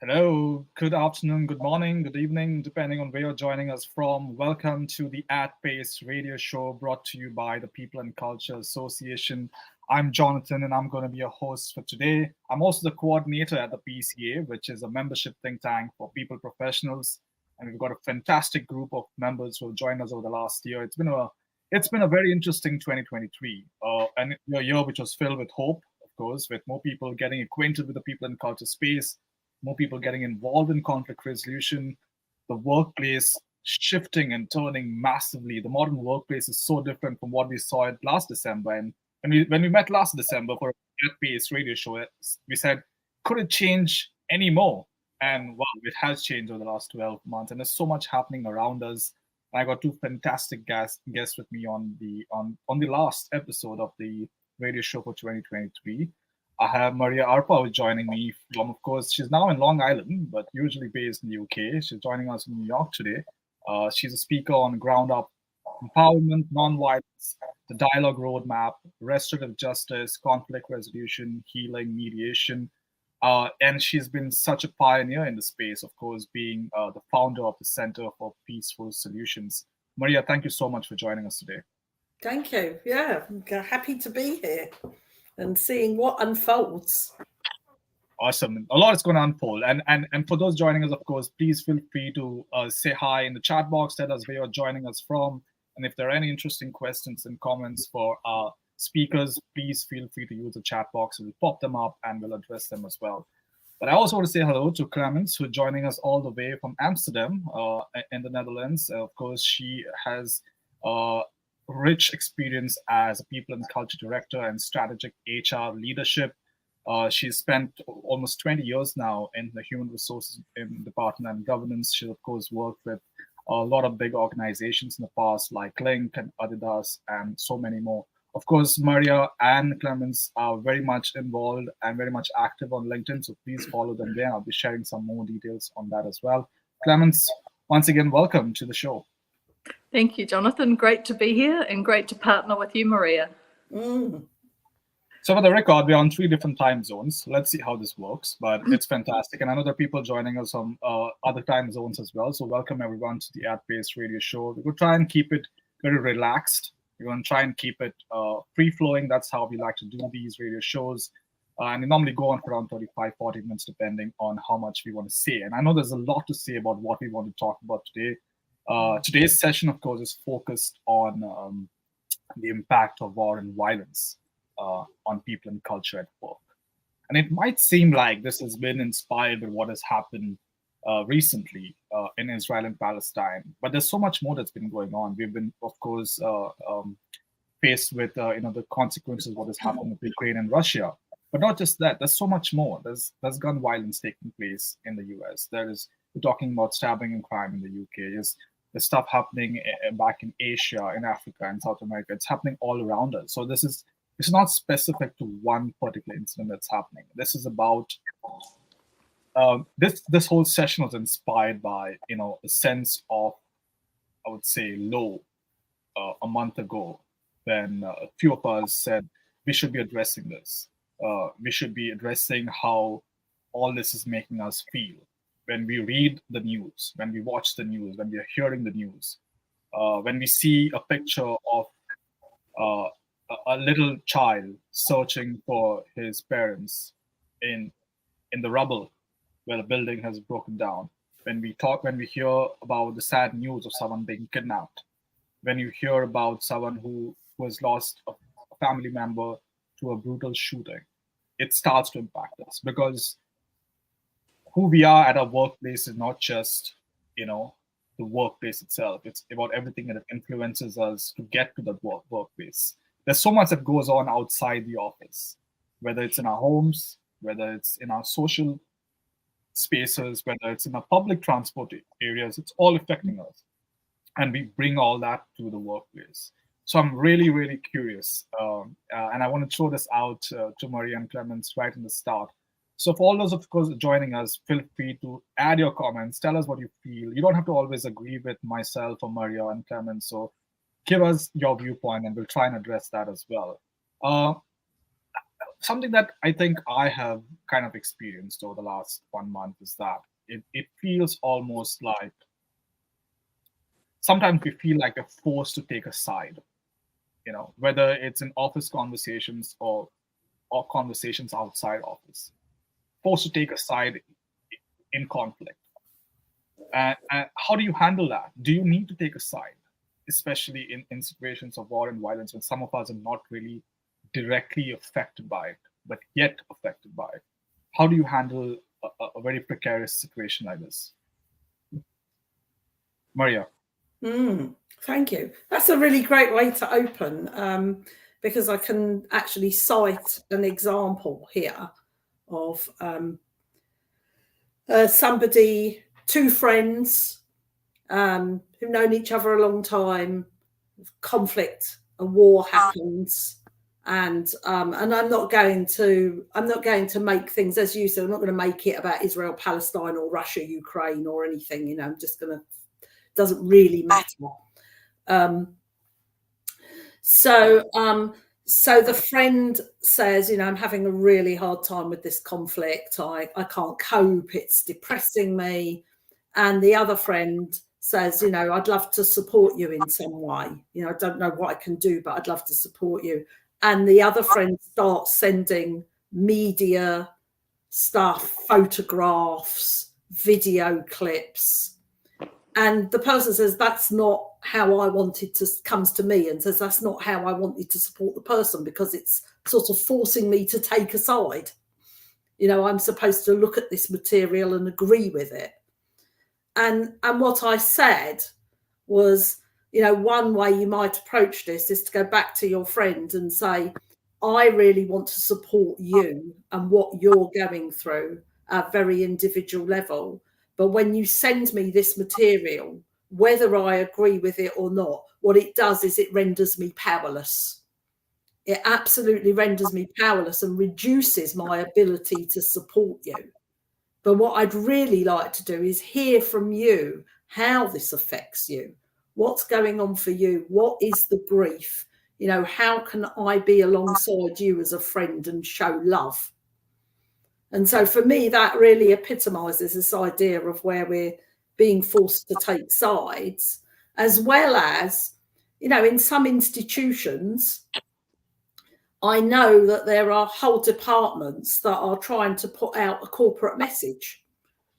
Hello, good afternoon, good morning, good evening, depending on where you're joining us from. Welcome to the At Pace radio show brought to you by the People and Culture Association. I'm Jonathan and I'm going to be your host for today. I'm also the coordinator at the PCA, which is a membership think tank for people professionals. And we've got a fantastic group of members who have joined us over the last year. It's been a very interesting 2023, and a year which was filled with hope, of course, with more people getting acquainted with the people and culture space, more people getting involved in conflict resolution, the workplace shifting and turning massively. The modern workplace is so different from what we saw it last December. And when we met last December for a pace radio show, we said, could it change any more? And wow, it has changed over the last 12 months, and there's so much happening around us. I got two fantastic guests with me on the last episode of the radio show for 2023. I have Maria Arpa joining me from, of course, she's now in Long Island, but usually based in the UK. She's joining us in New York today. She's a speaker on ground up empowerment, nonviolence, the dialogue roadmap, restorative justice, conflict resolution, healing, mediation. And she's been such a pioneer in the space, of course, being the founder of the Center for Peaceful Solutions. Maria, thank you so much for joining us today. Thank you. Yeah, I'm happy to be here and seeing what unfolds. Awesome. A lot is going to unfold. And for those joining us, of course, please feel free to say hi in the chat box, tell us where you're joining us from. And if there are any interesting questions and comments for our speakers, please feel free to use the chat box. We'll pop them up and we'll address them as well. But I also want to say hello to Clemens, who's joining us all the way from Amsterdam in the Netherlands. Of course, she has rich experience as a people and culture director and strategic HR leadership. She's spent almost 20 years now in the human resources in department and governance. She, of course, worked with a lot of big organizations in the past, like Link and Adidas, and so many more. Of course, Maria and Clemens are very much involved and very much active on LinkedIn, so please follow them there. I'll be sharing some more details on that as well. Clemens, once again, welcome to the show. Thank you, Jonathan. Great to be here and great to partner with you, Maria. So for the record, we're on 3 different time zones. Let's see how this works, but it's fantastic. And I know there are people joining us from other time zones as well. So welcome everyone to the At Pace radio show. We're going to try and keep it very relaxed. We're going to try and keep it free-flowing. That's how we like to do these radio shows. And they normally go on for around 35, 40 minutes, depending on how much we want to say. And I know there's a lot to say about what we want to talk about today. Today's session, of course, is focused on the impact of war and violence on people and culture at work. And it might seem like this has been inspired by what has happened recently in Israel and Palestine, but there's so much more that's been going on. We've been, of course, faced with the consequences of what has happened with Ukraine and Russia. But not just that, there's so much more. There's gun violence taking place in the US. We're talking about stabbing and crime in the UK. There's stuff happening back in Asia, in Africa, and South America. It's happening all around us. So it's not specific to one particular incident that's happening. This is about this whole session was inspired by a sense of, I would say, low a month ago when a few of us said we should be addressing this. We should be addressing how all this is making us feel when we read the news, when we watch the news, when we are hearing the news, when we see a picture of a little child searching for his parents in the rubble where the building has broken down, when we hear about the sad news of someone being kidnapped, when you hear about someone who has lost a family member to a brutal shooting, it starts to impact us, because who we are at our workplace is not just the workplace itself. It's about everything that influences us to get to that workplace. There's so much that goes on outside the office, whether it's in our homes, whether it's in our social spaces, whether it's in our public transport areas. It's all affecting us. And we bring all that to the workplace. So I'm really, really curious. And I want to throw this out to Maria and Clemens right in the start. So for all those, of course, joining us, feel free to add your comments. Tell us what you feel. You don't have to always agree with myself or Maria and Clemens. So give us your viewpoint and we'll try and address that as well. something that I think I have kind of experienced over the last 1 month is that it feels almost like sometimes we feel like we're forced to take a side, whether it's in office conversations or conversations outside office, forced to take a side in conflict. And how do you handle that? Do you need to take a side, especially in situations of war and violence when some of us are not really directly affected by it, but yet affected by it? How do you handle a very precarious situation like this? Maria. Thank you. That's a really great way to open, because I can actually cite an example here of somebody, two friends who've known each other a long time, conflict, a war happens, and I'm not going to make things, as you said, I'm not going to make it about Israel, Palestine, or Russia, Ukraine, or anything. I'm just going to, doesn't really matter. So the friend says, I'm having a really hard time with this conflict. I can't cope. It's depressing me. And the other friend says, I'd love to support you in some way. I don't know what I can do, but I'd love to support you. And the other friend starts sending media stuff, photographs, video clips. And the person says, that's not how I wanted to, comes to me and says, that's not how I wanted to support the person, because it's sort of forcing me to take a side. I'm supposed to look at this material and agree with it. And what I said was, one way you might approach this is to go back to your friend and say, I really want to support you and what you're going through at a very individual level. But when you send me this material, whether I agree with it or not, what it does is it renders me powerless. It absolutely renders me powerless and reduces my ability to support you. But what I'd really like to do is hear from you how this affects you. What's going on for you? What is the grief? How can I be alongside you as a friend and show love? And so for me, that really epitomizes this idea of where we're being forced to take sides, as well as, in some institutions, I know that there are whole departments that are trying to put out a corporate message,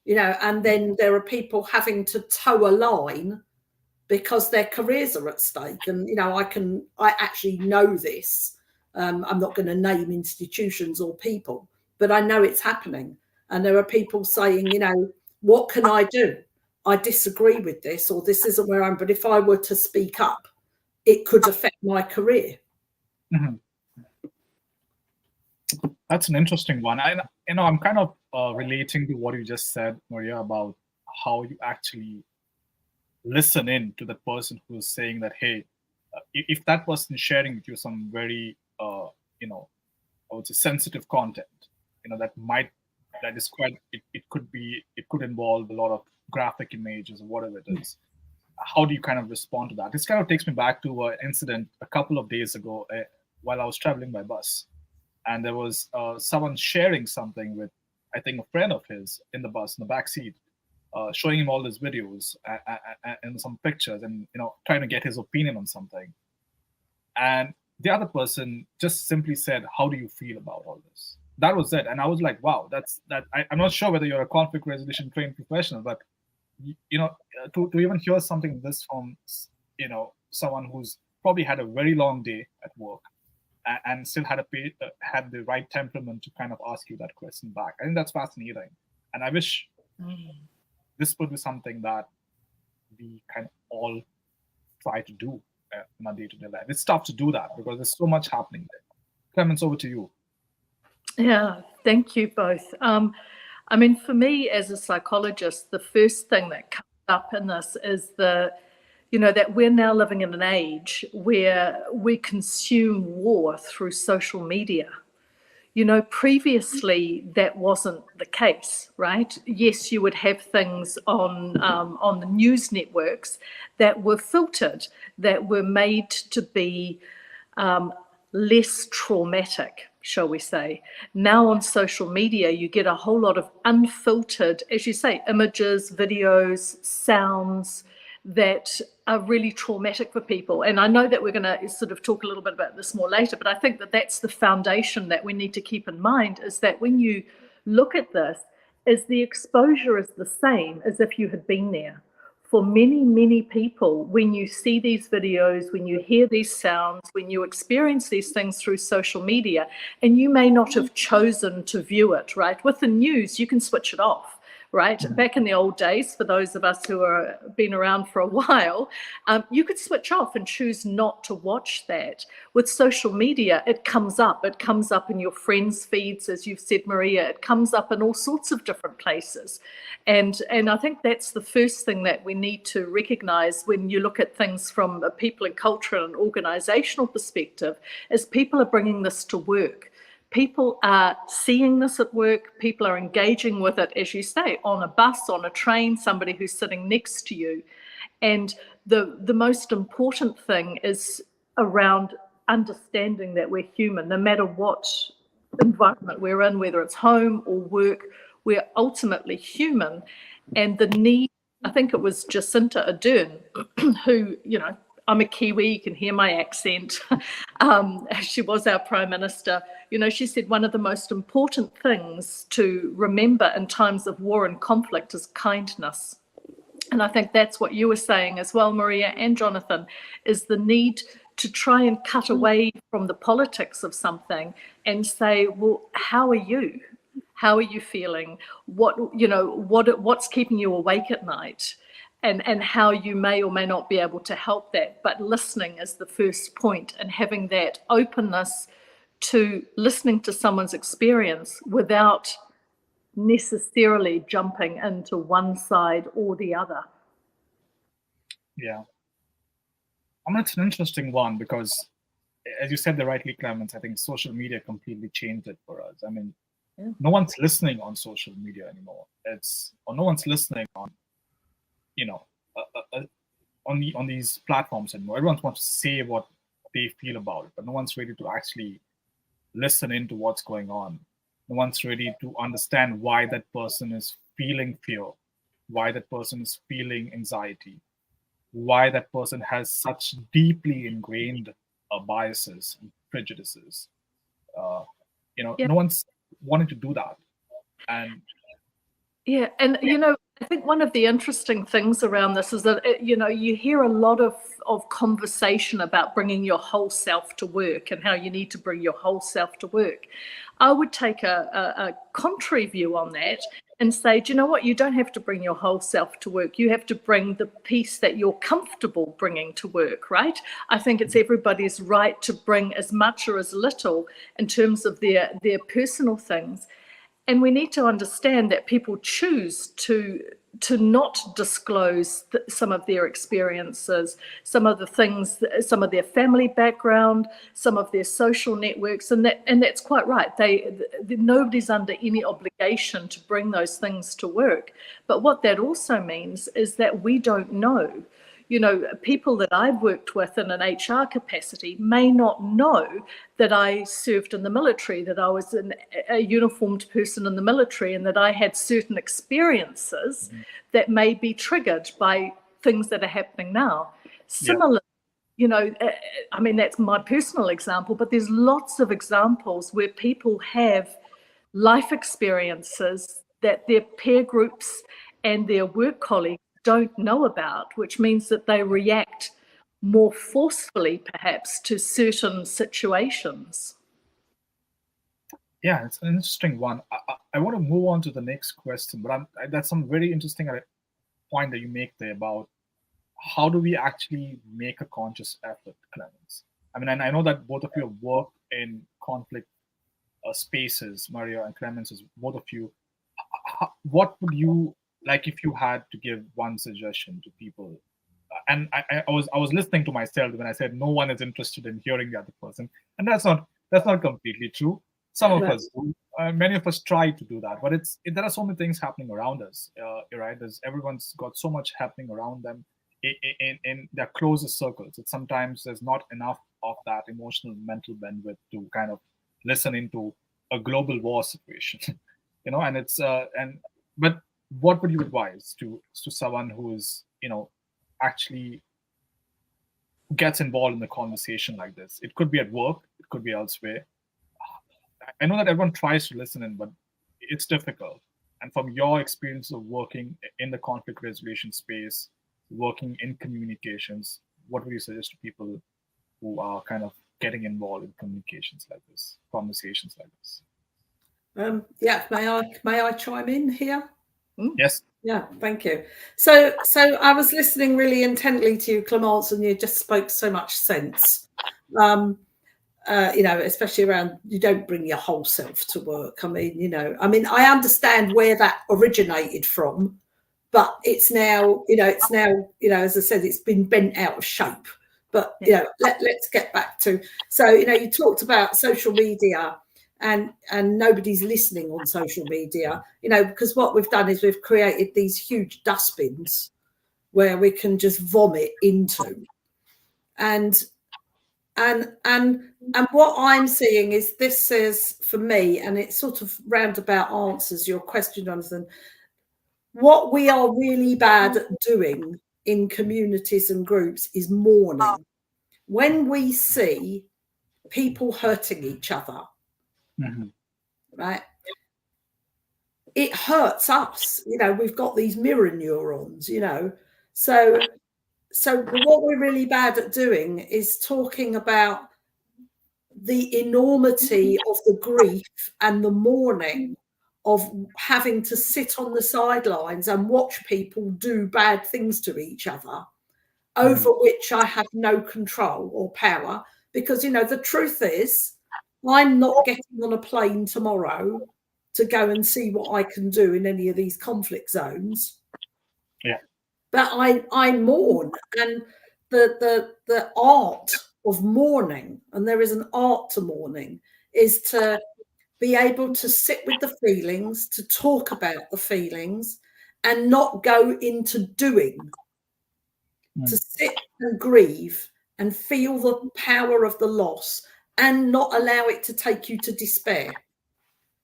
and then there are people having to toe a line because their careers are at stake. And, I actually know this. I'm not going to name institutions or people, but I know it's happening. And there are people saying, what can I do? I disagree with this, or this isn't where I'm, but if I were to speak up, it could affect my career. Mm-hmm. That's an interesting one. I'm kind of relating to what you just said, Maria, about how you actually listen in to the person who's saying that, hey, if that person is sharing with you some very, I would say sensitive content, that is quite, it could involve a lot of graphic images or whatever it is. How do you kind of respond to that? This kind of takes me back to an incident a couple of days ago while I was traveling by bus. And there was someone sharing something with, I think, a friend of his in the bus, in the back seat, showing him all his videos and some pictures and, trying to get his opinion on something. And the other person just simply said, how do you feel about all this? That was it. And I was like, wow, I'm not sure whether you're a conflict resolution trained professional, but, to even hear something like this from, someone who's probably had a very long day at work, and still had the right temperament to kind of ask you that question back. I think that's fascinating. And I wish this would be something that we kind of all try to do in our day-to-day life. It's tough to do that because there's so much happening there. Clemence, over to you. Yeah, thank you both. For me as a psychologist, the first thing that comes up in this is that we're now living in an age where we consume war through social media. Previously that wasn't the case, right? Yes, you would have things on the news networks that were filtered, that were made to be less traumatic shall we say. Now on social media, you get a whole lot of unfiltered, as you say, images, videos, sounds that are really traumatic for people. And I know that we're going to sort of talk a little bit about this more later, but I think that that's the foundation that we need to keep in mind, is that when you look at this, is the exposure is the same as if you had been there. For many, many people, when you see these videos, when you hear these sounds, when you experience these things through social media, and you may not have chosen to view it, right? With the news, you can switch it off. Right? Back in the old days, for those of us who are been around for a while, you could switch off and choose not to watch that. With social media, it comes up. It comes up in your friends' feeds, as you've said, Maria. It comes up in all sorts of different places. And I think that's the first thing that we need to recognise when you look at things from a people and culture and organisational perspective, is people are bringing this to work. People are seeing this at work. People are engaging with it, as you say, on a bus, on a train, somebody who's sitting next to you. And the most important thing is around understanding that we're human, no matter what environment we're in, whether it's home or work, we're ultimately human. And the need, I think it was Jacinda Ardern, who, you know, I'm a Kiwi, you can hear my accent. She was our Prime Minister. You know, she said one of the most important things to remember in times of war and conflict is kindness. And I think that's what you were saying as well, Maria and Jonathan, is the need to try and cut away from the politics of something and say, well, how are you? How are you feeling? What's keeping you awake at night? And how you may or may not be able to help that. But listening is the first point, and having that openness to listening to someone's experience without necessarily jumping into one side or the other. Yeah. I mean, it's an interesting one because, as you said, rightly, Clemens, I think social media completely changed it for us. I mean, no one's listening on social media anymore. No one's listening on, on these platforms anymore. Everyone wants to say what they feel about it, but no one's ready to actually listen into what's going on. No one's ready to understand why that person is feeling fear, why that person is feeling anxiety, why that person has such deeply ingrained biases and prejudices. No one's wanting to do that. And I think one of the interesting things around this is that, you hear a lot of conversation about bringing your whole self to work and how you need to bring your whole self to work. I would take a contrary view on that and say, do you know what? You don't have to bring your whole self to work. You have to bring the piece that you're comfortable bringing to work, right? I think it's everybody's right to bring as much or as little in terms of their personal things. And we need to understand that people choose to not disclose some of their experiences, some of the things, some of their family background, some of their social networks, and that's quite right. Nobody's under any obligation to bring those things to work. But what that also means is that we don't know. People that I've worked with in an HR capacity may not know that I served in the military, that I was a uniformed person in the military, and that I had certain experiences that may be triggered by things that are happening now. Similarly, I mean, that's my personal example, but there's lots of examples where people have life experiences that their peer groups and their work colleagues don't know about, which means that they react more forcefully, perhaps, to certain situations. Yeah, it's an interesting one. I want to move on to the next question, but that's some very interesting point that you make there about how do we actually make a conscious effort, Clemens? I mean, and I know that both of you have worked in conflict spaces, Maria and Clemens, both of you. What would you like if you had to give one suggestion to people? And I was listening to myself when I said no one is interested in hearing the other person, and that's not completely true. Some of us do. Many of us try to do that, but there are so many things happening around us. Right? Everyone's got so much happening around them in their closest circles. Sometimes there's not enough of that emotional, mental bandwidth to kind of listen into a global war situation, and it's but what would you advise to someone who is, actually gets involved in the conversation like this? It could be at work, it could be elsewhere. I know that everyone tries to listen in, but it's difficult. And from your experience of working in the conflict resolution space, working in communications, what would you suggest to people who are kind of getting involved in communications like this, conversations like this? Yeah, may I chime in here? Yes. Yeah, thank you. So I was listening really intently to you, Clemence, and you just spoke so much sense. Especially around, you don't bring your whole self to work. I mean, I understand where that originated from, but it's now, as I said, it's been bent out of shape. But, let's get back to, so, you talked about social media and nobody's listening on social media, because what we've done is we've created these huge dustbins where we can just vomit into. And what I'm seeing is, this is for me, and it sort of roundabout answers your question, Jonathan. What we are really bad at doing in communities and groups is mourning. When we see people hurting each other, right? It hurts us. We've got these mirror neurons, So what we're really bad at doing is talking about the enormity of the grief and the mourning of having to sit on the sidelines and watch people do bad things to each other, over which I have no control or power. Because, the truth is, I'm not getting on a plane tomorrow to go and see what I can do in any of these conflict zones. Yeah. But I mourn, and the art of mourning, and there is an art to mourning, is to be able to sit with the feelings, to talk about the feelings, and not go into doing. To sit and grieve and feel the power of the loss and not allow it to take you to despair.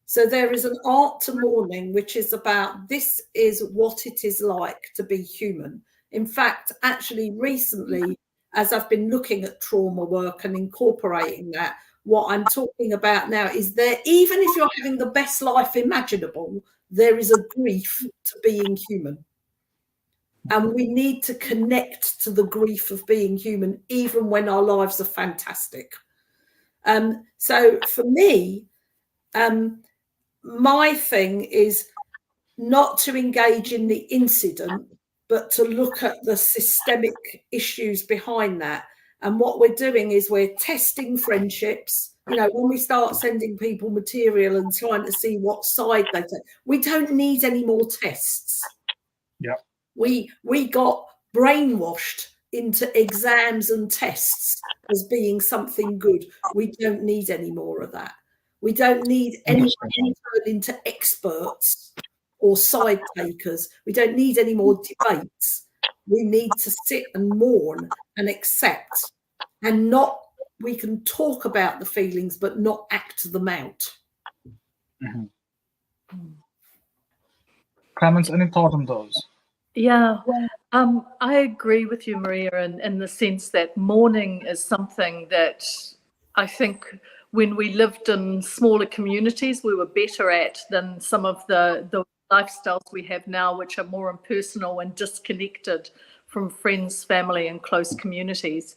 So there is an art to mourning, which is about, this is what it is like to be human. In fact, actually recently, as I've been looking at trauma work and incorporating that, what I'm talking about now is, there, even if you're having the best life imaginable, there is a grief to being human. And we need to connect to the grief of being human, even when our lives are fantastic. So for me, my thing is not to engage in the incident, but to look at the systemic issues behind that. And what we're doing is we're testing friendships. When we start sending people material and trying to see what side they take, we don't need any more tests. Yeah. We got brainwashed into exams and tests as being something good. We don't need any more of that. We don't need anyone to turn into experts or side takers. We don't need any more debates. We need to sit and mourn and accept, and not, we can talk about the feelings but not act them out. Clemence, any thought on those? Yeah, I agree with you, Maria, in the sense that mourning is something that I think when we lived in smaller communities, we were better at than some of the lifestyles we have now, which are more impersonal and disconnected from friends, family, and close communities.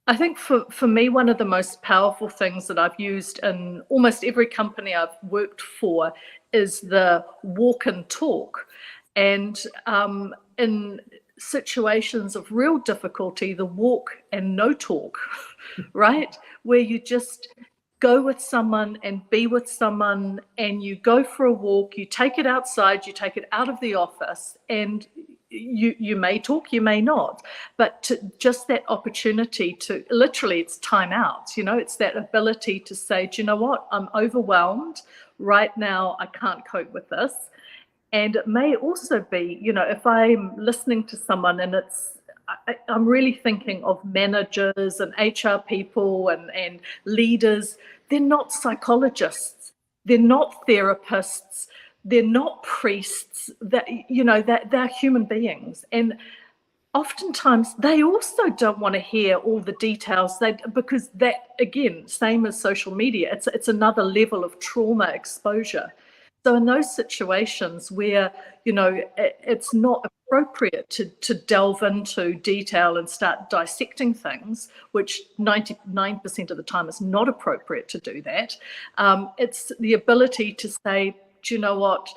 I think for me, one of the most powerful things that I've used in almost every company I've worked for is the walk and talk. And in situations of real difficulty, the walk and no talk, right? Where you just go with someone and be with someone, and you go for a walk, you take it outside, you take it out of the office, and you may talk, you may not, but just that opportunity to, literally, it's time out, it's that ability to say, do you know what, I'm overwhelmed right now, I can't cope with this. And it may also be, if I'm listening to someone and I'm really thinking of managers and HR people and leaders, they're not psychologists, they're not therapists, they're not priests, that, you know, that they're human beings. And oftentimes they also don't want to hear all the details, because that, again, same as social media, it's another level of trauma exposure. So in those situations where, you know, it's not appropriate to delve into detail and start dissecting things, which 99% of the time is not appropriate to do that, it's the ability to say, do you know what,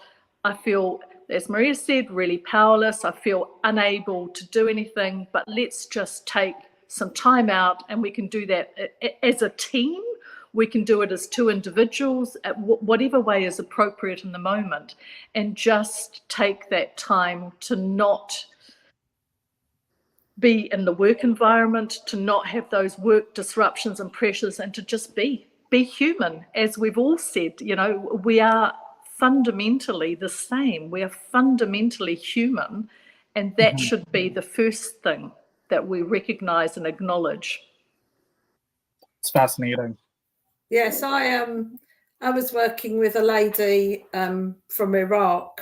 I feel, as Maria said, really powerless. I feel unable to do anything, but let's just take some time out, and we can do that as a team. We can do it as two individuals, at whatever way is appropriate in the moment, and just take that time to not be in the work environment, to not have those work disruptions and pressures, and to just be human. As we've all said, you know, we are fundamentally the same. We are fundamentally human, and that should be the first thing that we recognize and acknowledge. It's fascinating. Yes, I was working with a lady from Iraq,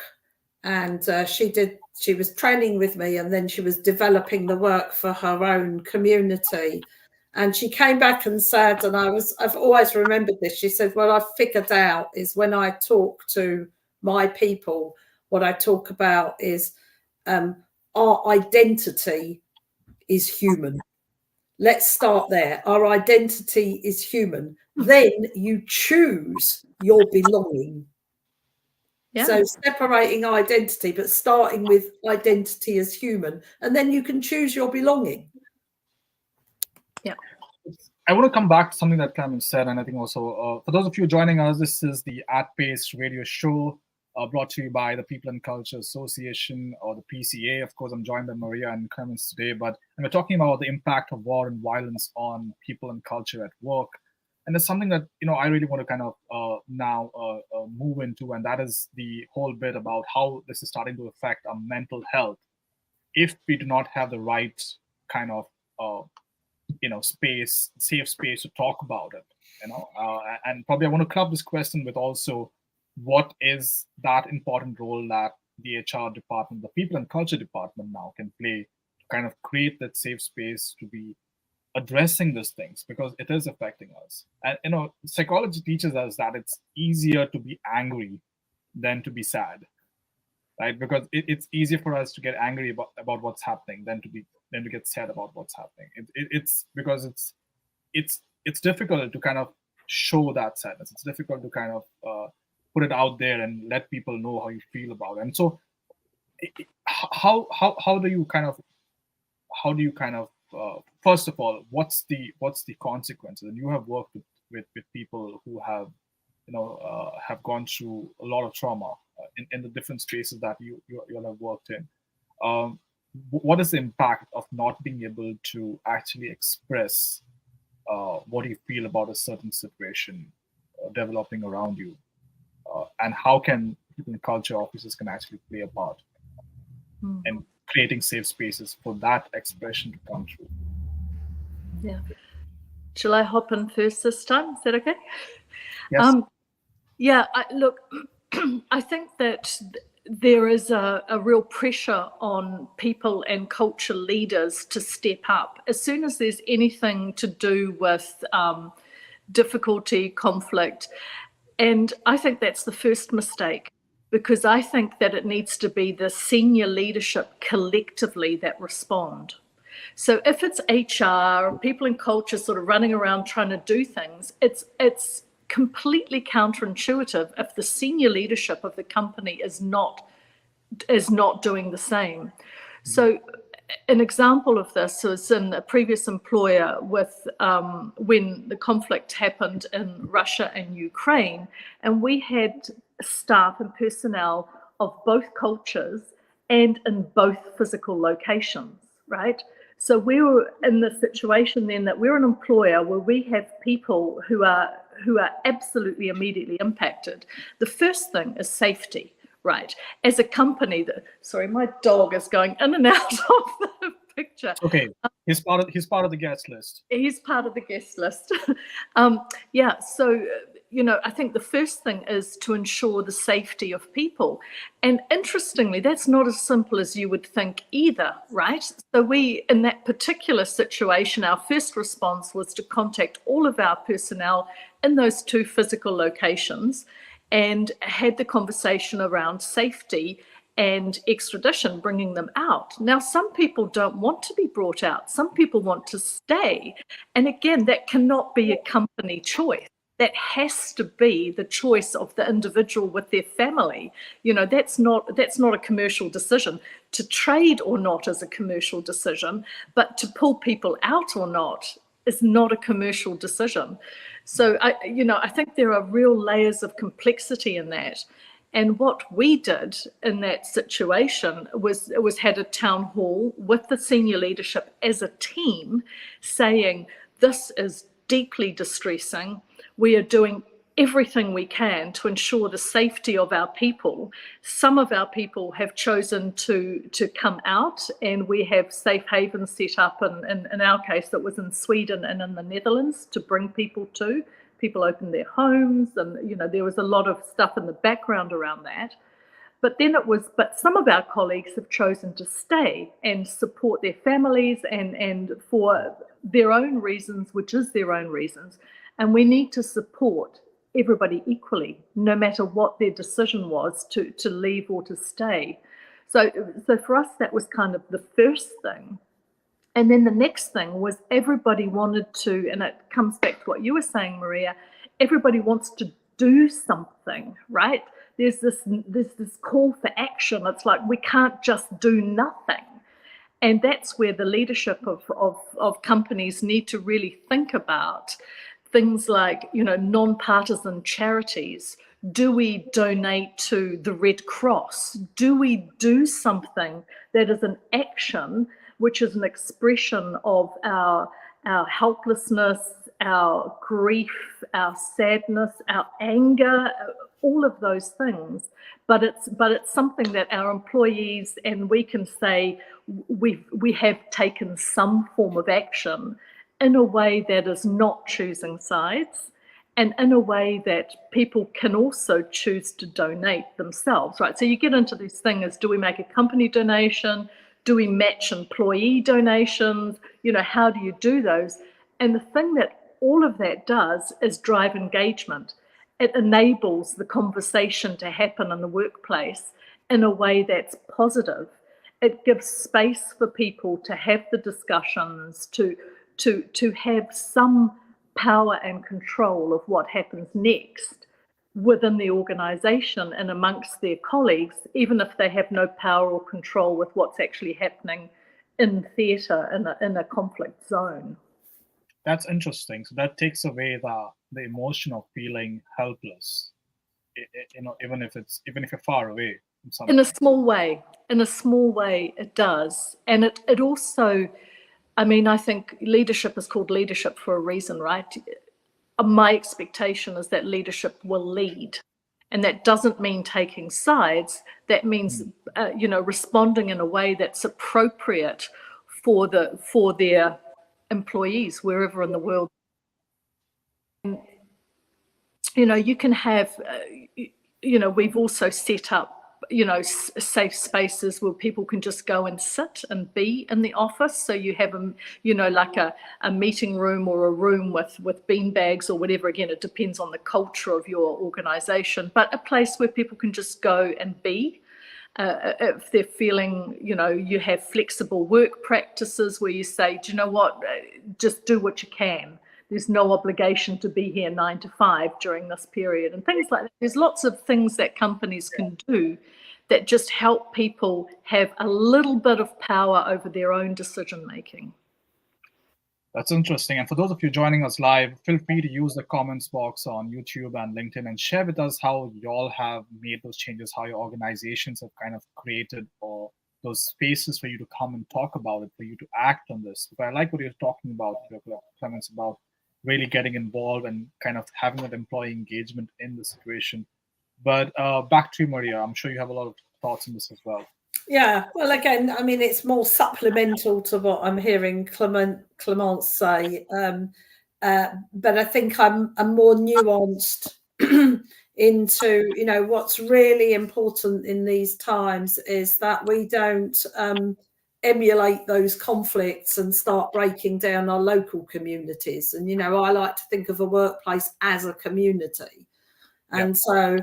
and she was training with me, and then she was developing the work for her own community. And she came back and said, and I've always remembered this, she said, what I've figured out is when I talk to my people, what I talk about is our identity is human. Let's start there. Our identity is human. Then you choose your belonging. Yeah. So separating identity, but starting with identity as human, and then you can choose your belonging. Yeah. I want to come back to something that Carmen said, and I think also for those of you joining us, this is the At-Pace radio show brought to you by the People and Culture Association, or the PCA. Of course, I'm joined by Maria and Clemens today, but we're talking about the impact of war and violence on people and culture at work. And there's something that, you know, I really want to kind of now move into, and that is the whole bit about how this is starting to affect our mental health if we do not have the right kind of safe space to talk about it, you know. And probably I want to club this question with also, what is that important role that the HR department, the People and Culture department now can play to kind of create that safe space to be addressing these things, because it is affecting us. And, you know, psychology teaches us that it's easier to be angry than to be sad, right? Because it's easier for us to get angry about what's happening than to get sad about what's happening. It's because it's difficult to kind of show that sadness. It's difficult to kind of put it out there and let people know how you feel about it. And so, how do you kind of first of all, what's the consequences? And you have worked with people who have, you know, have gone through a lot of trauma in the different spaces that you have worked in. What is the impact of not being able to actually express what you feel about a certain situation developing around you, and how can People and Culture officers can actually play a part in creating safe spaces for that expression to come through? Yeah. Shall I hop in first this time? Is that okay? Yes. Yeah. Look, I think that there is a real pressure on people and culture leaders to step up. As soon as there's anything to do with difficulty, conflict, and I think that's the first mistake, because I think that it needs to be the senior leadership collectively that respond. So if it's HR, People and Culture sort of running around trying to do things, it's completely counterintuitive if the senior leadership of the company is not doing the same. So an example of this was in a previous employer with when the conflict happened in Russia and Ukraine, and we had staff and personnel of both cultures and in both physical locations, right? So we were in the situation then that we're an employer where we have people who are absolutely immediately impacted. The first thing is safety, right? As a company, sorry, my dog is going in and out of the picture. Okay, he's part of the guest list. He's part of the guest list. Yeah, so, I think the first thing is to ensure the safety of people. And interestingly, that's not as simple as you would think either, right? So we, in that particular situation, our first response was to contact all of our personnel in those 2 physical locations and had the conversation around safety and extradition, bringing them out. Now, some people don't want to be brought out. Some people want to stay. And again, that cannot be a company choice. That has to be the choice of the individual with their family. That's not a commercial decision. To trade or not is a commercial decision, but to pull people out or not is not a commercial decision. So I think there are real layers of complexity in that. And what we did in that situation was had a town hall with the senior leadership as a team saying, this is deeply distressing. We are doing everything we can to ensure the safety of our people. Some of our people have chosen to come out, and we have safe havens set up. And in our case, that was in Sweden and in the Netherlands to bring people to. People opened their homes, and there was a lot of stuff in the background around that. But some of our colleagues have chosen to stay and support their families and for their own reasons, which is their own reasons. And we need to support everybody equally, no matter what their decision was to leave or to stay. So for us, that was kind of the first thing. And then the next thing was everybody wanted to, and it comes back to what you were saying, Maria, everybody wants to do something, right? There's this call for action. It's like we can't just do nothing. And that's where the leadership of companies need to really think about things like, non-partisan charities. Do we donate to the Red Cross? Do we do something that is an action, which is an expression of our helplessness, our grief, our sadness, our anger, all of those things. But it's something that our employees and we can say we have taken some form of action in a way that is not choosing sides, and in a way that people can also choose to donate themselves, right? So you get into these things, do we make a company donation? Do we match employee donations? How do you do those? And the thing that all of that does is drive engagement. It enables the conversation to happen in the workplace in a way that's positive. It gives space for people to have the discussions, to have some power and control of what happens next within the organisation and amongst their colleagues, even if they have no power or control with what's actually happening in theatre in a conflict zone. That's interesting. So that takes away the emotion of feeling helpless, even if you're far away from something. In a small way, it does, and it also. I think leadership is called leadership for a reason, right? My expectation is that leadership will lead, and that doesn't mean taking sides. That means, responding in a way that's appropriate for their employees wherever in the world. You can have, we've also set up, safe spaces where people can just go and sit and be in the office. So you have like a meeting room or a room with bean bags or whatever. Again, it depends on the culture of your organisation, but a place where people can just go and be. If they're feeling, you have flexible work practices where you say, do you know what, just do what you can. There's no obligation to be here 9 to 5 during this period and things like that. There's lots of things that companies can do that just help people have a little bit of power over their own decision making. That's interesting. And for those of you joining us live, feel free to use the comments box on YouTube and LinkedIn and share with us how y'all have made those changes, how your organizations have kind of created or those spaces for you to come and talk about it, for you to act on this. But I like what you're talking about, Clemens, about really getting involved and kind of having that employee engagement in the situation. But back to you, Maria. I'm sure you have a lot of thoughts on this as well. Yeah, well, again, I mean, it's more supplemental to what I'm hearing Clemence say, but I think I'm more nuanced into, you know, what's really important in these times is that we don't emulate those conflicts and start breaking down our local communities. And, you know, I like to think of a workplace as a community. And so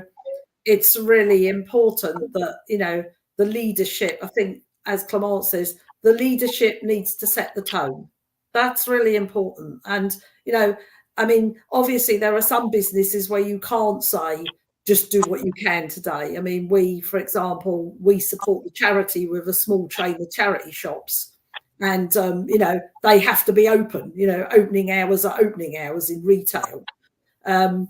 it's really important that, you know, the leadership, I think, as Clemence says, the leadership needs to set the tone. That's really important. And, you know, I mean, obviously there are some businesses where you can't say, just do what you can today. I mean, we, for example, we support the charity with a small chain of charity shops. And, you know, they have to be open, you know, opening hours are opening hours in retail. And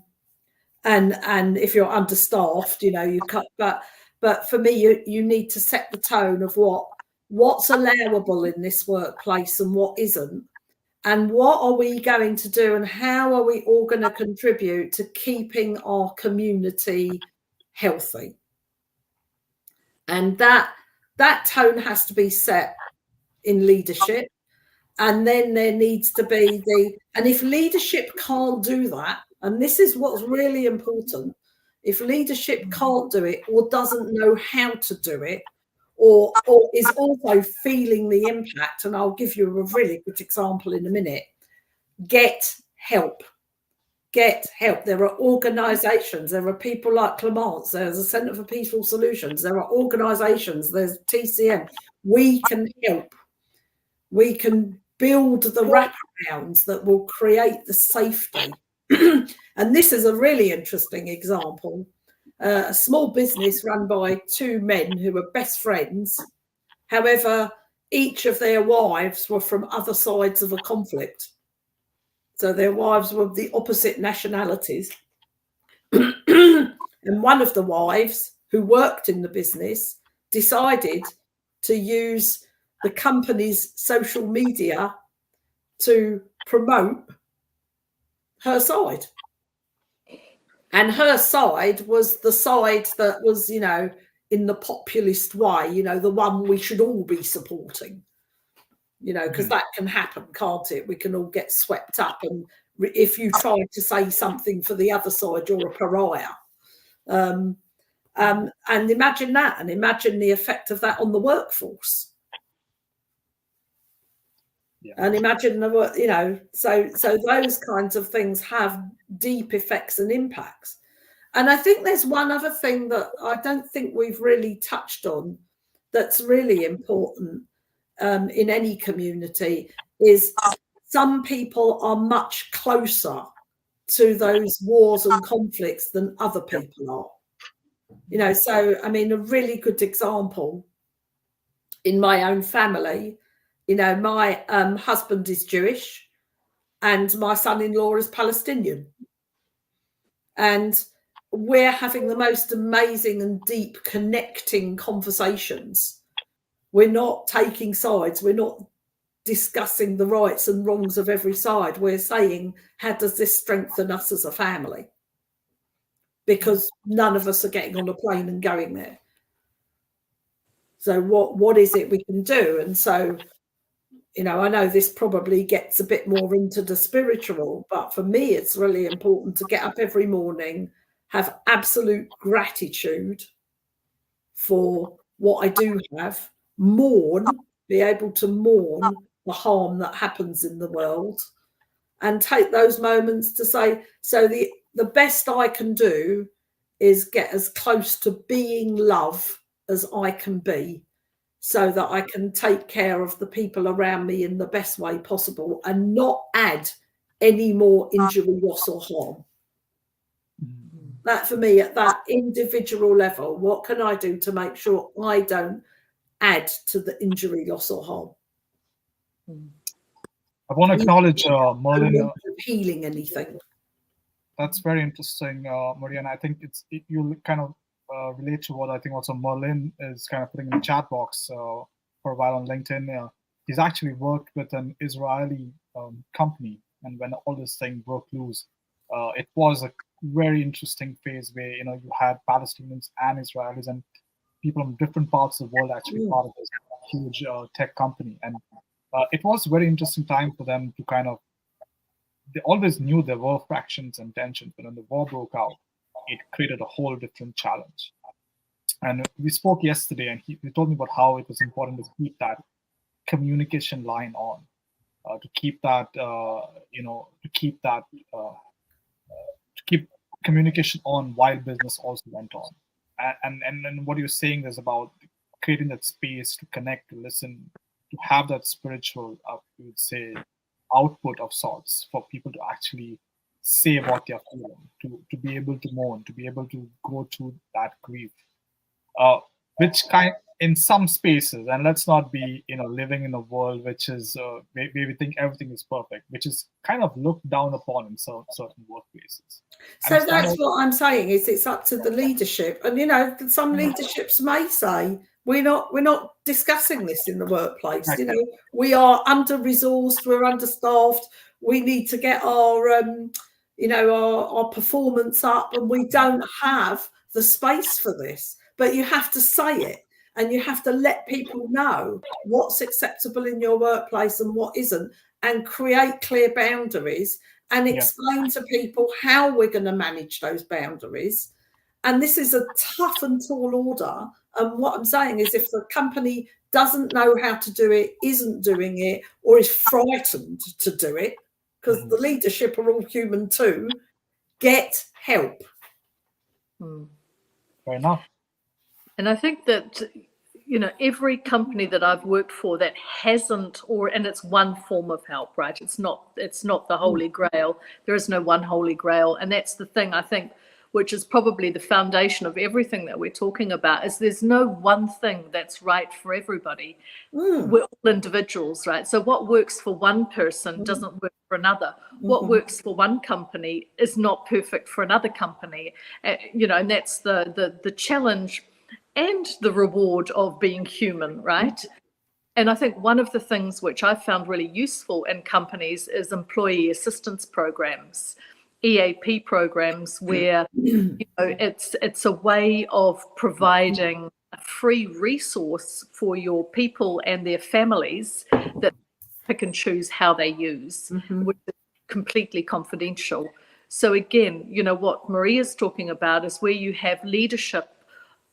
if you're understaffed, you know, you cut. But for me, you need to set the tone of what's allowable in this workplace and what isn't, and what are we going to do, and how are we all going to contribute to keeping our community healthy. And that tone has to be set in leadership. And then there needs to be and if leadership can't do that, and this is what's really important, if leadership can't do it or doesn't know how to do it, or is also feeling the impact, and I'll give you a really good example in a minute, get help. Get help. There are organisations, there are people like Clemence, there's a Centre for Peaceful Solutions, there are organisations, there's TCM. We can help. We can build the wraparounds that will create the safety. And this is a really interesting example. A small business run by two men who were best friends. However, each of their wives were from other sides of a conflict. So their wives were of the opposite nationalities. And one of the wives, who worked in the business, decided to use the company's social media to promote her side. And her side was the side that was, you know, in the populist way, you know, the one we should all be supporting, you know, because that can happen, can't it? We can all get swept up. And if you try to say something for the other side, you're a pariah. And imagine that, and imagine the effect of that on the workforce. Yeah. And imagine the, you know, so those kinds of things have deep effects and impacts. And I think there's one other thing that I don't think we've really touched on that's really important in any community, is some people are much closer to those wars and conflicts than other people are. You know, so I mean, a really good example in my own family, you know, my husband is Jewish and my son-in-law is Palestinian. And we're having the most amazing and deep connecting conversations. We're not taking sides. We're not discussing the rights and wrongs of every side. We're saying, how does this strengthen us as a family? Because none of us are getting on a plane and going there. So what is it we can do? And so, you know, I know this probably gets a bit more into the spiritual, but for me, it's really important to get up every morning, have absolute gratitude for what I do have, mourn, be able to mourn the harm that happens in the world, and take those moments to say, so the best I can do is get as close to being love as I can be, so that I can take care of the people around me in the best way possible and not add any more injury, loss or harm. That for me, at that individual level, what can I do to make sure I don't add to the injury, loss or harm? I want to acknowledge Merlin. Healing anything. That's very interesting, Maria, and I think you kind of relate to what I think also Merlin is kind of putting in the chat box for a while on LinkedIn. He's actually worked with an Israeli company, and when all this thing broke loose, it was a very interesting phase where, you know, you had Palestinians and Israelis, and people from different parts of the world actually part of this huge tech company. And it was a very interesting time for them to kind of, they always knew there were fractions and tensions, but when the war broke out, it created a whole different challenge. And we spoke yesterday, and he told me about how it was important to keep that communication line on, to keep that, to keep communication on while business also went on. And what you're saying is about creating that space to connect, to listen, to have that spiritual, you would say, output of sorts for people to actually say what they're feeling, to be able to mourn, to be able to go through that grief, which in some spaces, and let's not be living in a world which is where we think everything is perfect, which is kind of looked down upon in certain workplaces. So that's what I'm saying, is it's up to the leadership. And some leaderships may say, we're not discussing this in the workplace. We are under-resourced, we're understaffed, we need to get our our performance up, and we don't have the space for this. But you have to say it, and you have to let people know what's acceptable in your workplace and what isn't, and create clear boundaries and explain to people how we're going to manage those boundaries. And this is a tough and tall order. And what I'm saying is, if the company doesn't know how to do it, isn't doing it, or is frightened to do it, because the leadership are all human too, get help. Fair enough. And I think that, every company that I've worked for that hasn't, and it's one form of help, right? It's not the Holy Grail. There is no one Holy Grail. And that's the thing, I think, which is probably the foundation of everything that we're talking about, is there's no one thing that's right for everybody. We're all individuals, right? So what works for one person doesn't work for another. What works for one company is not perfect for another company. And that's the challenge and the reward of being human, right? And I think one of the things which I found really useful in companies is employee assistance programs, EAP programs, where it's a way of providing a free resource for your people and their families that pick and choose how they use, which is completely confidential. So again, what Maria's talking about is where you have leadership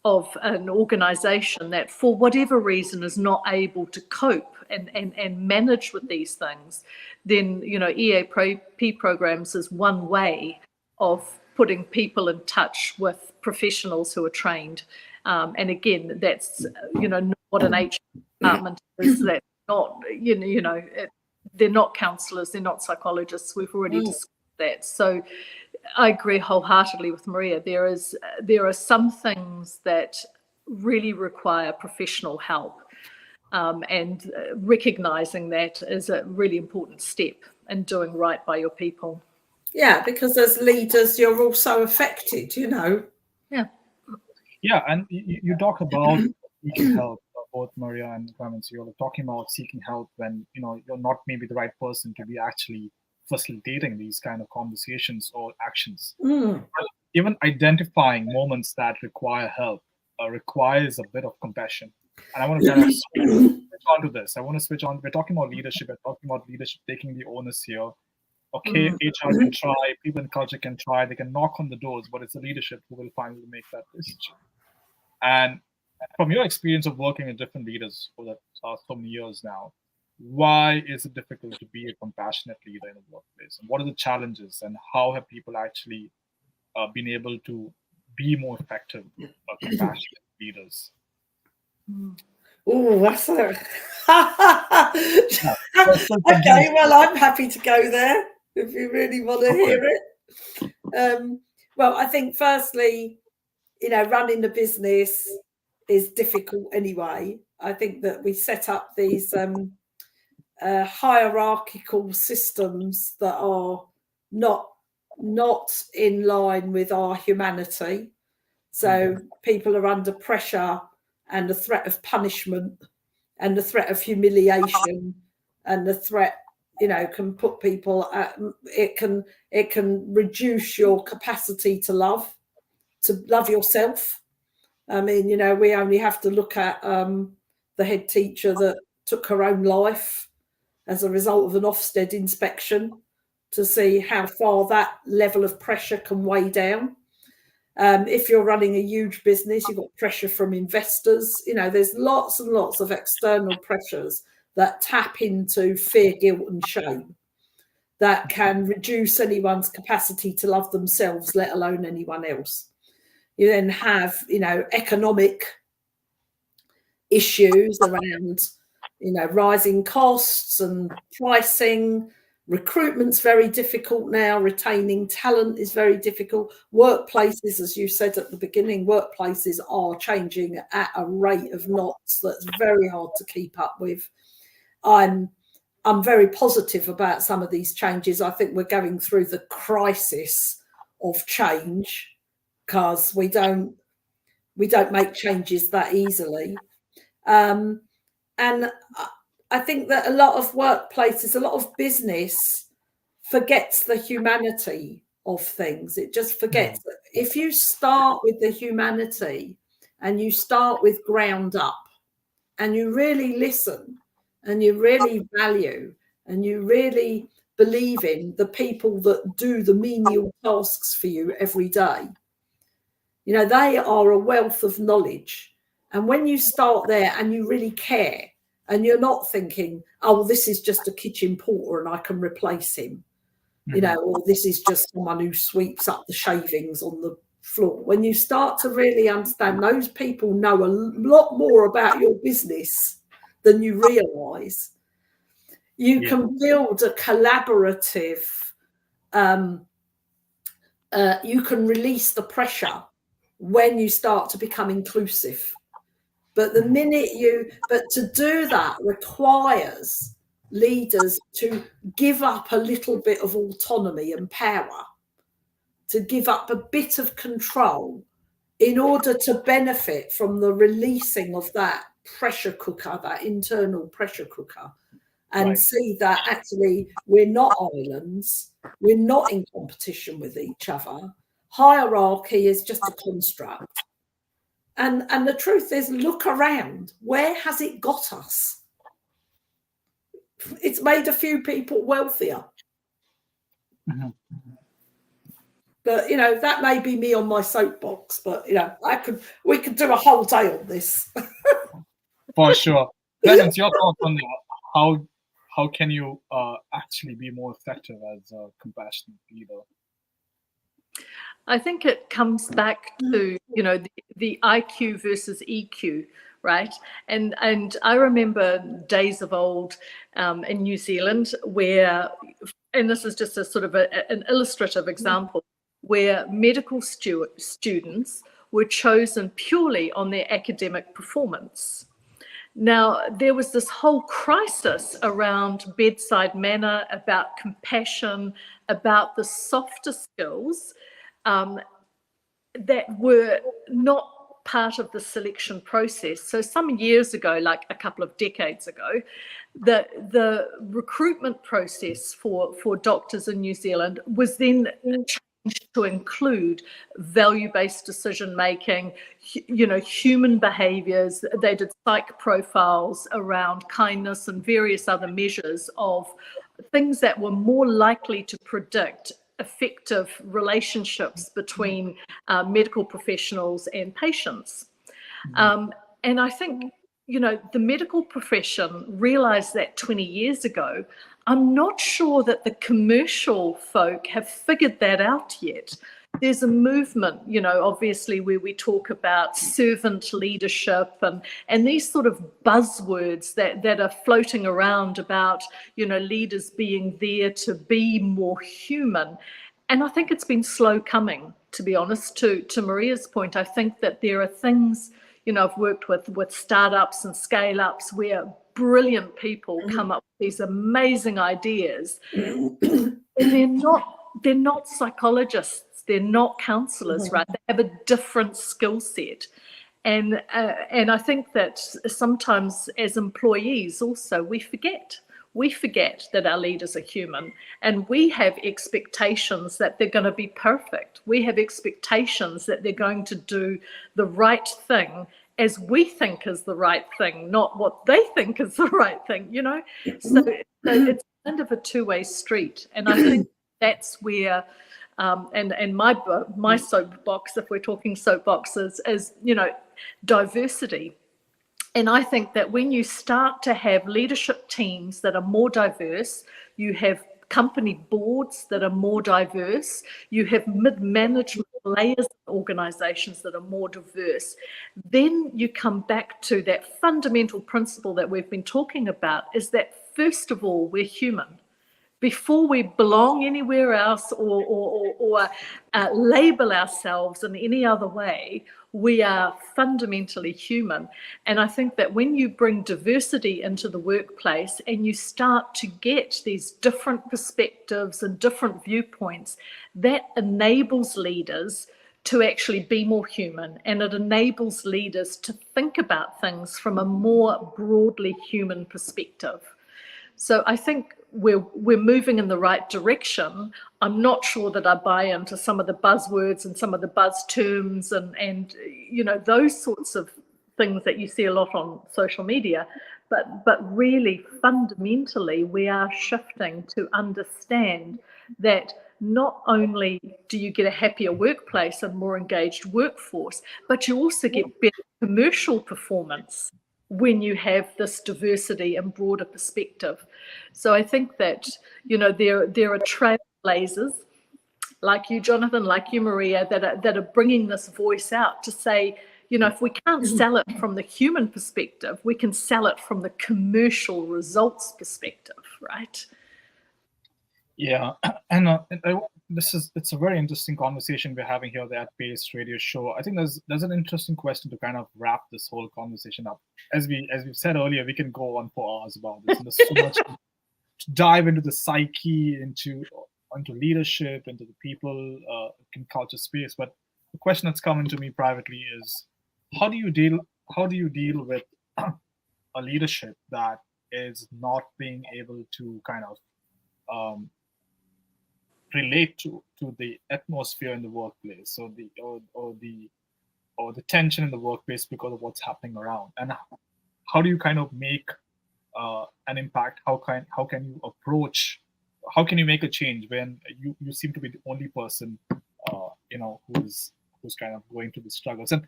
of an organization that for whatever reason is not able to cope and manage with these things, then EAP programs is one way of putting people in touch with professionals who are trained. And again, that's not what an HR department is. That's not they're not counsellors, they're not psychologists. We've already discussed that. So I agree wholeheartedly with Maria. There are some things that really require professional help, and recognizing that is a really important step in doing right by your people. Yeah, because as leaders, you're also affected, Yeah, and you talk about seeking help, both Maria and Clemens. You're talking about seeking help when you're not maybe the right person to be actually facilitating these kind of conversations or actions. Even identifying moments that require help requires a bit of compassion. And I want to kind of switch on to this. We're talking about leadership. We're talking about leadership taking the onus here. Okay, HR can try, people in culture can try, they can knock on the doors, but it's the leadership who will finally make that decision. And from your experience of working with different leaders for so many years now, why is it difficult to be a compassionate leader in a workplace? And what are the challenges, and how have people actually been able to be more effective compassionate leaders? Oh, that's a... Okay, well, I'm happy to go there if you really want to hear it. Well, I think firstly, running the business is difficult anyway. I think that we set up these hierarchical systems that are not in line with our humanity. So people are under pressure and the threat of punishment and the threat of humiliation and the threat, can put people at, it can reduce your capacity to love yourself. I mean, you know, we only have to look at the head teacher that took her own life as a result of an Ofsted inspection to see how far that level of pressure can weigh down. If you're running a huge business, you've got pressure from investors. You know, there's lots and lots of external pressures that tap into fear, guilt, and shame that can reduce anyone's capacity to love themselves, let alone anyone else. You then have, you know, economic issues around, you know, rising costs and pricing. Recruitment's very difficult now. Retaining talent is very difficult. Workplaces, as you said at the beginning, workplaces are changing at a rate of knots that's very hard to keep up with. I'm very positive about some of these changes. I think we're going through the crisis of change because we don't make changes that easily. And I think that a lot of workplaces, a lot of business forgets the humanity of things. It just forgets that if you start with the humanity and you start with ground up and you really listen and you really value and you really believe in the people that do the menial tasks for you every day, you know, they are a wealth of knowledge. And when you start there and you really care, and you're not thinking, oh, well, this is just a kitchen porter and I can replace him, you know, or this is just someone who sweeps up the shavings on the floor. When you start to really understand those people know a lot more about your business than you realise, you can build a collaborative, you can release the pressure when you start to become inclusive. But the minute but to do that requires leaders to give up a little bit of autonomy and power, to give up a bit of control in order to benefit from the releasing of that pressure cooker, that internal pressure cooker, and see that actually we're not islands, we're not in competition with each other. Hierarchy is just a construct. And the truth is, look around. Where has it got us? It's made a few people wealthier. But, you know, that may be me on my soapbox. But, you know, we could do a whole day on this. For sure. Clemence, your thoughts on how can you actually be more effective as a compassionate leader? I think it comes back to, you know, the IQ versus EQ, right? And I remember days of old in New Zealand where, and this is just a sort of an illustrative example, where medical students were chosen purely on their academic performance. Now, there was this whole crisis around bedside manner, about compassion, about the softer skills that were not part of the selection process. So some years ago, like a couple of decades ago, the recruitment process for doctors in New Zealand was then changed to include value-based decision-making, you know, human behaviours. They did psych profiles around kindness and various other measures of things that were more likely to predict effective relationships between medical professionals and patients. And I think, you know, the medical profession realised that 20 years ago. I'm not sure that the commercial folk have figured that out yet. There's a movement, you know, obviously, where we talk about servant leadership and these sort of buzzwords that are floating around about, you know, leaders being there to be more human. And I think it's been slow coming, to be honest. To Maria's point, I think that there are things, you know, I've worked with startups and scale-ups where brilliant people come up with these amazing ideas. And they're not psychologists. They're not counselors, right? They have a different skill set. And I think that sometimes as employees also, we forget we forget that our leaders are human, and we have expectations that they're going to be perfect. We have expectations that they're going to do the right thing as we think is the right thing, not what they think is the right thing, you know? So it's kind of a two-way street. And I think that's where, and my soapbox, if we're talking soapboxes, is, you know, diversity. And I think that when you start to have leadership teams that are more diverse, you have company boards that are more diverse, you have mid-management layers of organizations that are more diverse, then you come back to that fundamental principle that we've been talking about, is that first of all, we're human. Before we belong anywhere else or label ourselves in any other way, we are fundamentally human. And I think that when you bring diversity into the workplace and you start to get these different perspectives and different viewpoints, that enables leaders to actually be more human, and it enables leaders to think about things from a more broadly human perspective. So I think we're moving in the right direction. I'm not sure that I buy into some of the buzzwords and some of the buzz terms and you know, those sorts of things that you see a lot on social media, but really fundamentally we are shifting to understand that not only do you get a happier workplace and more engaged workforce, but you also get better commercial performance when you have this diversity and broader perspective. So I think that, you know, there are trailblazers like you, Jonathan, like you, Maria, that are bringing this voice out to say, you know, if we can't sell it from the human perspective, we can sell it from the commercial results perspective, right? Yeah, and it's a very interesting conversation we're having here at the At Pace Radio Show. I think there's an interesting question to kind of wrap this whole conversation up. As we've said earlier, we can go on for hours about this. And there's so much to dive into the psyche, into leadership, into the people in culture space. But the question that's coming to me privately is, how do you deal with a leadership that is not being able to kind of relate to the atmosphere in the workplace, or the tension in the workplace because of what's happening around? And how do you kind of make an impact? How can you approach? How can you make a change when you seem to be the only person who's kind of going through the struggles? And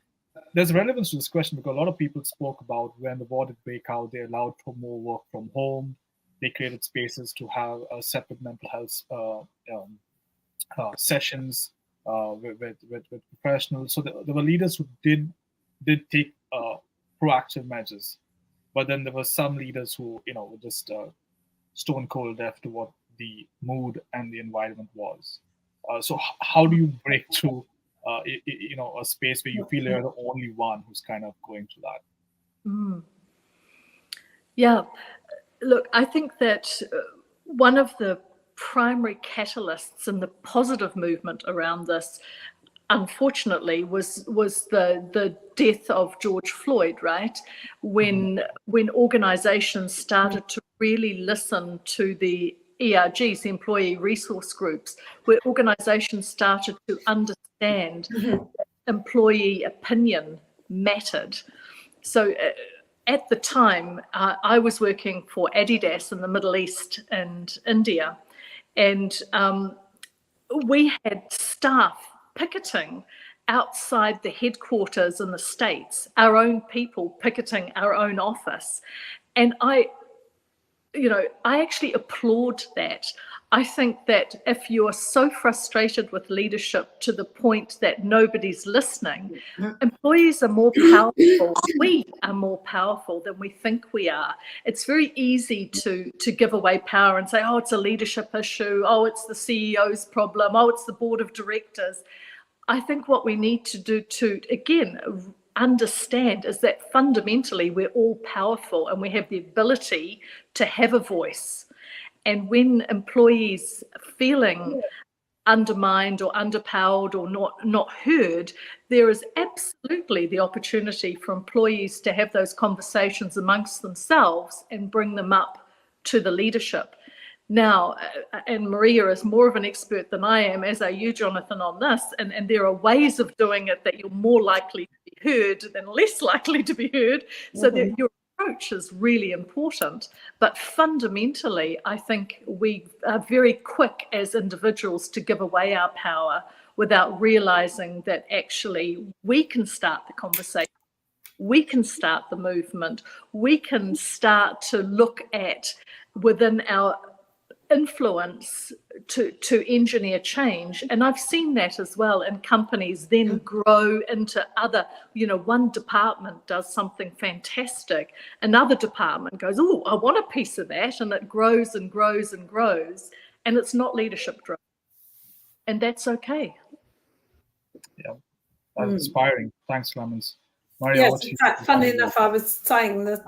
there's relevance to this question because a lot of people spoke about when the war did break out, they allowed for more work from home. They created spaces to have separate mental health sessions with professionals. So there were leaders who did take proactive measures, but then there were some leaders who were just stone cold deaf to what the mood and the environment was. So how do you break through a space where you feel you're the only one who's kind of going through that? Yeah. Look, I think that one of the primary catalysts in the positive movement around this, unfortunately, was the death of George Floyd, right? When organisations started to really listen to the ERGs, the employee resource groups, where organisations started to understand that employee opinion mattered. So at the time, I was working for Adidas in the Middle East and India, and we had staff picketing outside the headquarters in the States, our own people picketing our own office. And I actually applaud that. I think that if you are so frustrated with leadership to the point that nobody's listening, employees are more powerful. We are more powerful than we think we are. It's very easy to give away power and say, oh, it's a leadership issue. Oh, it's the CEO's problem. Oh, it's the board of directors. I think what we need to do to, again, understand is that fundamentally we're all powerful and we have the ability to have a voice. And when employees feeling undermined or underpowered or not heard, there is absolutely the opportunity for employees to have those conversations amongst themselves and bring them up to the leadership. Now, and Maria is more of an expert than I am, as are you, Jonathan, on this, and there are ways of doing it that you're more likely to be heard than less likely to be heard. So that your approach is really important. But fundamentally, I think we are very quick as individuals to give away our power without realizing that actually we can start the conversation. We can start the movement. We can start to look at within our influence to engineer change. And I've seen that as well in companies then grow into other, one department does something fantastic. Another department goes, oh, I want a piece of that. And it grows and grows and grows. And it's not leadership driven. And that's okay. Yeah, that's inspiring. Thanks, Clemens. Maria, yes, in fact, funny enough, I was saying the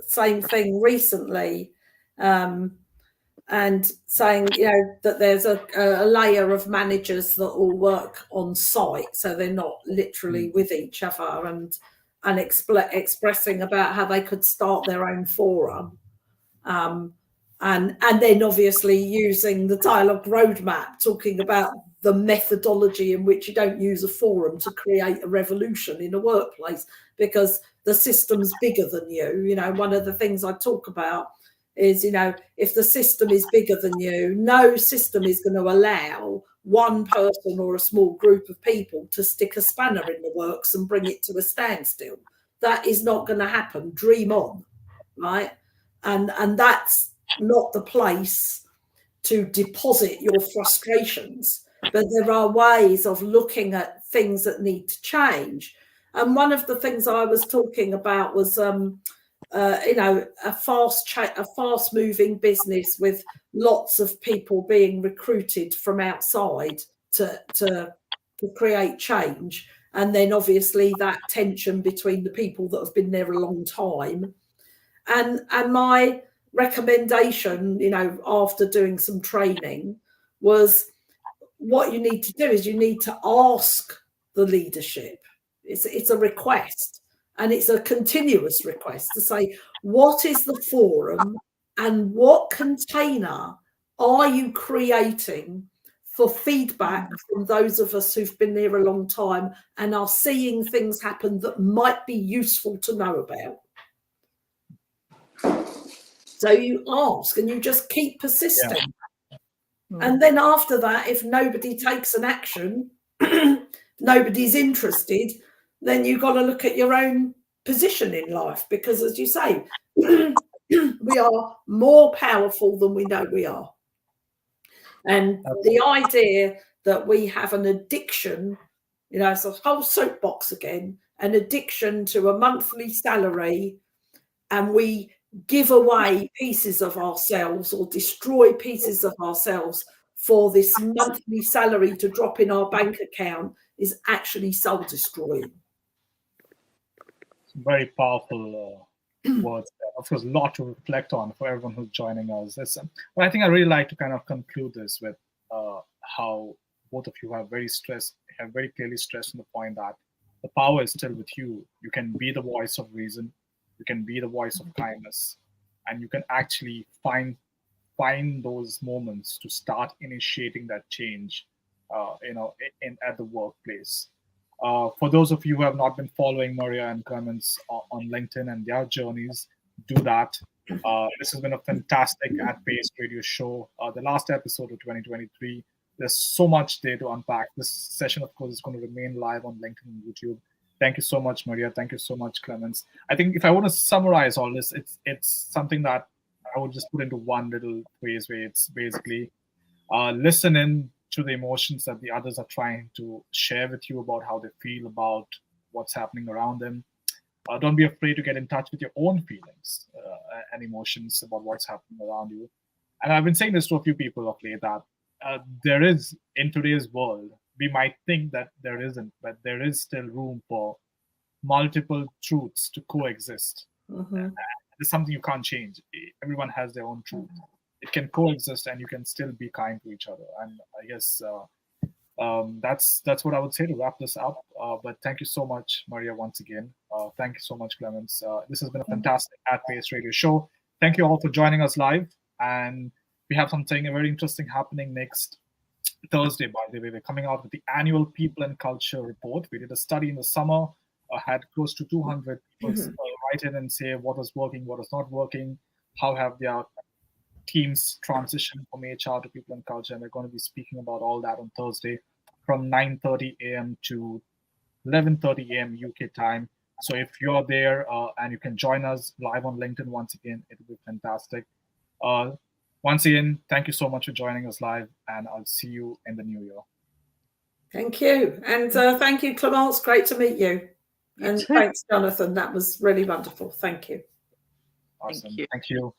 same thing recently. And saying, that there's a layer of managers that all work on site, so they're not literally with each other, and expressing about how they could start their own forum, and then obviously using the dialogue roadmap, talking about the methodology in which you don't use a forum to create a revolution in a workplace because the system's bigger than you. One of the things I talk about is, if the system is bigger than you, no system is going to allow one person or a small group of people to stick a spanner in the works and bring it to a standstill. That is not going to happen. Dream on, right? And that's not the place to deposit your frustrations. But there are ways of looking at things that need to change. And one of the things I was talking about was a fast moving business with lots of people being recruited from outside to create change, and then obviously that tension between the people that have been there a long time. And my recommendation, after doing some training, was what you need to do is you need to ask the leadership. It's a request. And it's a continuous request to say, what is the forum and what container are you creating for feedback from those of us who've been there a long time and are seeing things happen that might be useful to know about? So you ask and you just keep persisting. Yeah. And then after that, if nobody takes an action, nobody's interested, then you've got to look at your own position in life, because as you say, we are more powerful than we know we are. And the idea that we have an addiction, it's a whole soapbox again, an addiction to a monthly salary, and we give away pieces of ourselves or destroy pieces of ourselves for this monthly salary to drop in our bank account, is actually soul destroying. Very powerful words. Of course, a lot to reflect on for everyone who's joining us. But I think I really like to kind of conclude this with how both of you have very clearly stressed on the point that the power is still with you. You can be the voice of reason, you can be the voice of kindness, and you can actually find those moments to start initiating that change, at the workplace. For those of you who have not been following Maria and Clemens on LinkedIn and their journeys, do that. This has been a fantastic At Pace radio show. The last episode of 2023. There's so much there to unpack. This session, of course, is going to remain live on LinkedIn and YouTube. Thank you so much, Maria. Thank you so much, Clemens. I think if I want to summarize all this, it's something that I would just put into one little phrase where it's basically listen in to the emotions that the others are trying to share with you about how they feel about what's happening around them. Don't be afraid to get in touch with your own feelings and emotions about what's happening around you. And I've been saying this to a few people of late, that there is, in today's world, we might think that there isn't, but there is still room for multiple truths to coexist. Mm-hmm. It's something you can't change. Everyone has their own truth. It can coexist, and you can still be kind to each other. And I guess that's what I would say to wrap this up. But thank you so much, Maria, once again. Thank you so much, Clemens. This has been a fantastic At Pace radio show. thank you all for joining us live. And we have something very interesting happening next Thursday, by the way. We're coming out with the annual People and Culture report. We did a study in the summer, had close to 200 people write in and say what is working, what is not working, how have their teams transitioned from HR to People and Culture. And we're going to be speaking about all that on Thursday from 9:30 a.m. to 11:30 a.m. UK time. So if you're there and you can join us live on LinkedIn once again, it will be fantastic. Once again, thank you so much for joining us live, and I'll see you in the new year. Thank you. And thank you, Clemence. Great to meet you. And thanks, Jonathan. That was really wonderful. Thank you. Awesome. Thank you. Thank you.